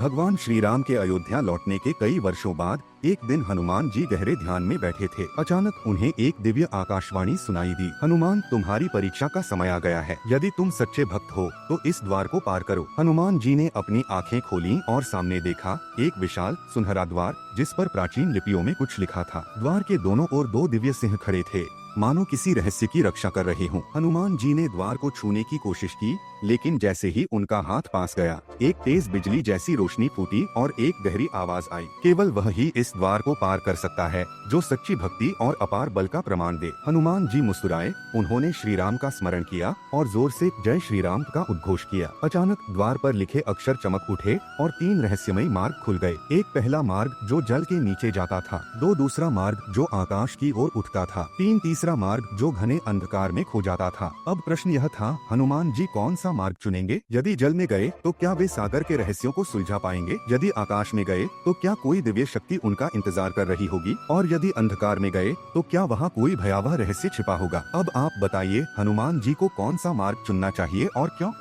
भगवान श्री राम के अयोध्या लौटने के कई वर्षों बाद एक दिन हनुमान जी गहरे ध्यान में बैठे थे। अचानक उन्हें एक दिव्य आकाशवाणी सुनाई दी। हनुमान, तुम्हारी परीक्षा का समय आ गया है। यदि तुम सच्चे भक्त हो तो इस द्वार को पार करो। हनुमान जी ने अपनी आंखें खोलीं और सामने देखा एक विशाल सुनहरा द्वार, जिस पर प्राचीन लिपियों में कुछ लिखा था। द्वार के दोनों ओर दो दिव्य सिंह खड़े थे, मानो किसी रहस्य की रक्षा कर रहे हों। हनुमान जी ने द्वार को छूने की कोशिश की, लेकिन जैसे ही उनका हाथ पास गया, एक तेज बिजली जैसी रोशनी फूटी और एक गहरी आवाज आई। केवल वह ही इस द्वार को पार कर सकता है जो सच्ची भक्ति और अपार बल का प्रमाण दे। हनुमान जी मुस्कुराए, उन्होंने श्री राम का स्मरण किया और जोर से जय श्री राम का उद्घोष किया। अचानक द्वार पर लिखे अक्षर चमक उठे और तीन रहस्यमयी मार्ग खुल गए। एक पहला मार्ग जो जल के नीचे जाता था, दो दूसरा मार्ग जो आकाश की ओर उठता था, तीन तीसरा मार्ग जो घने अंधकार में खो जाता था। अब प्रश्न यह था, हनुमान जी कौन सा मार्ग चुनेंगे? यदि जल में गए तो क्या वे सागर के रहस्यों को सुलझा पाएंगे? यदि आकाश में गए तो क्या कोई दिव्य शक्ति उनका इंतजार कर रही होगी? और यदि अंधकार में गए तो क्या वहाँ कोई भयावह रहस्य छिपा होगा? अब आप बताइए, हनुमान जी को कौन सा मार्ग चुनना चाहिए और क्यों?